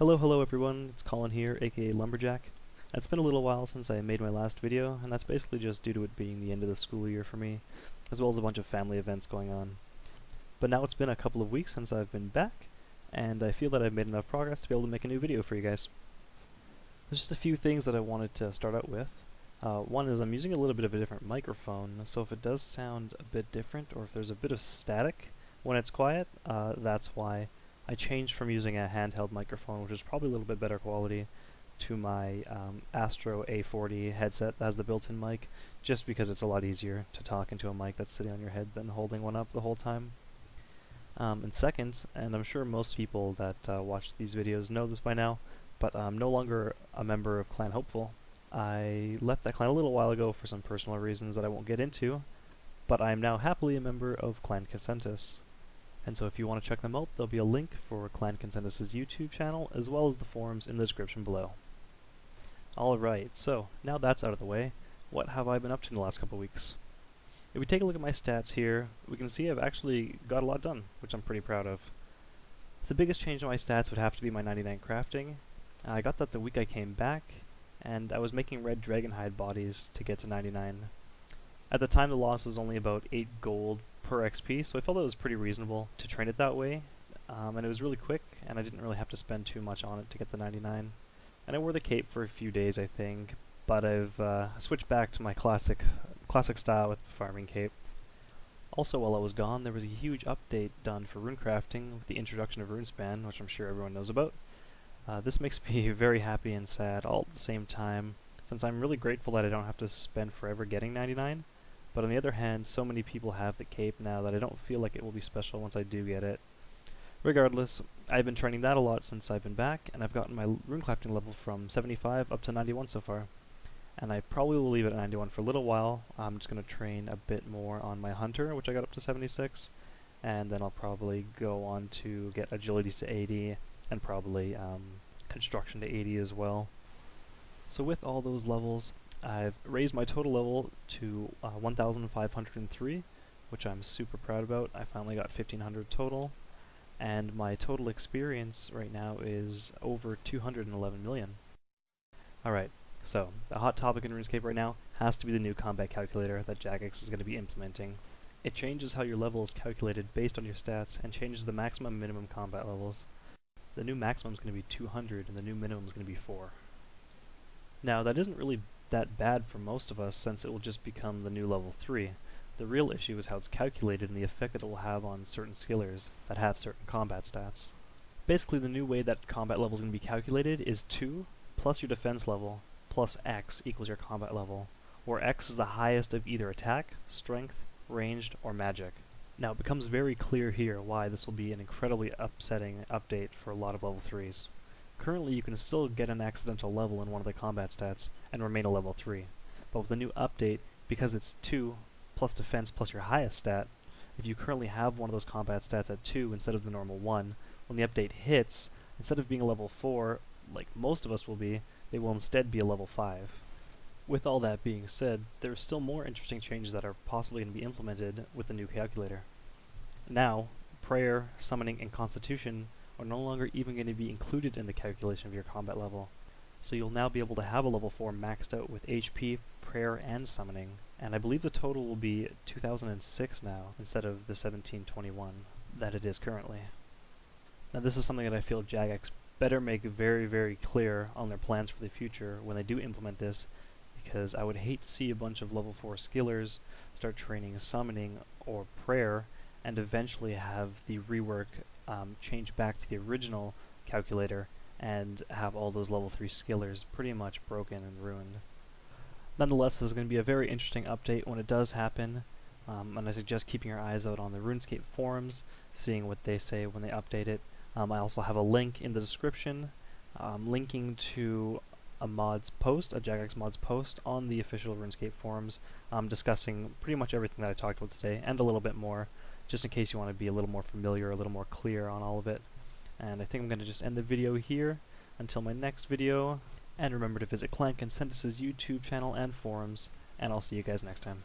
Hello everyone, it's Colin here, aka Lumberjack. It's been a little while since I made my last video, and that's basically just due to it being the end of the school year for me, as well as a bunch of family events going on. But now it's been a couple of weeks since I've been back, and I feel that I've made enough progress to be able to make a new video for you guys. There's just a few things that I wanted to start out with. One is I'm using a little bit of a different microphone, so if it does sound a bit different, or if there's a bit of static when it's quiet, that's why. I changed from using a handheld microphone, which is probably a little bit better quality, to my Astro A40 headset that has the built-in mic, just because it's a lot easier to talk into a mic that's sitting on your head than holding one up the whole time. And second, and I'm sure most people that watch these videos know this by now, but I'm no longer a member of Clan Hopeful. I left that clan a little while ago for some personal reasons that I won't get into, but I am now happily a member of Clan Consentus. And so if you want to check them out, there'll be a link for Clan Consentus' YouTube channel, as well as the forums in the description below. Alright, so now that's out of the way, what have I been up to in the last couple of weeks? If we take a look at my stats here, we can see I've actually got a lot done, which I'm pretty proud of. The biggest change in my stats would have to be my 99 crafting. I got that the week I came back, and I was making red dragonhide bodies to get to 99. At the time the loss was only about 8 gold per XP, so I felt it was pretty reasonable to train it that way, and it was really quick, and I didn't really have to spend too much on it to get the 99. And I wore the cape for a few days, I think, but I've switched back to my classic style with the farming cape. Also, while I was gone, there was a huge update done for rune crafting with the introduction of RuneSpan, which I'm sure everyone knows about. This makes me very happy and sad all at the same time, since I'm really grateful that I don't have to spend forever getting 99. But on the other hand, so many people have the cape now that I don't feel like it will be special once I do get it. Regardless, I've been training that a lot since I've been back, and I've gotten my runecrafting level from 75 up to 91 so far. And I probably will leave it at 91 for a little while. I'm just going to train a bit more on my hunter, which I got up to 76, and then I'll probably go on to get agility to 80, and probably construction to 80 as well. So with all those levels, I've raised my total level to 1,503, which I'm super proud about. I finally got 1,500 total, and my total experience right now is over 211 million. Alright, so the hot topic in RuneScape right now has to be the new combat calculator that Jagex is going to be implementing. It changes how your level is calculated based on your stats and changes the maximum and minimum combat levels. The new maximum is going to be 200 and the new minimum is going to be 4. Now that isn't really that bad for most of us, since it will just become the new level 3. The real issue is how it's calculated and the effect that it will have on certain skillers that have certain combat stats. Basically, the new way that combat level is going to be calculated is 2 plus your defense level plus X equals your combat level, where X is the highest of either attack, strength, ranged, or magic. Now it becomes very clear here why this will be an incredibly upsetting update for a lot of level 3s. Currently, you can still get an accidental level in one of the combat stats and remain a level 3. But with the new update, because it's 2 plus defense plus your highest stat, if you currently have one of those combat stats at 2 instead of the normal 1, when the update hits, instead of being a level 4, like most of us will be, they will instead be a level 5. With all that being said, there are still more interesting changes that are possibly going to be implemented with the new calculator. Now, prayer, summoning, and constitution are no longer even going to be included in the calculation of your combat level. So you'll now be able to have a level 4 maxed out with HP, prayer, and summoning, and I believe the total will be 2006 now, instead of the 1721 that it is currently. Now this is something that I feel Jagex better make very, very clear on their plans for the future when they do implement this, because I would hate to see a bunch of level 4 skillers start training summoning or prayer, and eventually have the rework change back to the original calculator and have all those level 3 skillers pretty much broken and ruined. Nonetheless, this is going to be a very interesting update when it does happen, and I suggest keeping your eyes out on the RuneScape forums, seeing what they say when they update it. I also have a link in the description linking to a mods post, a Jagex mods post on the official RuneScape forums, discussing pretty much everything that I talked about today and a little bit more, just in case you want to be a little more familiar, a little more clear on all of it. And I think I'm going to just end the video here until my next video, and remember to visit Clan Consentus' YouTube channel and forums, and I'll see you guys next time.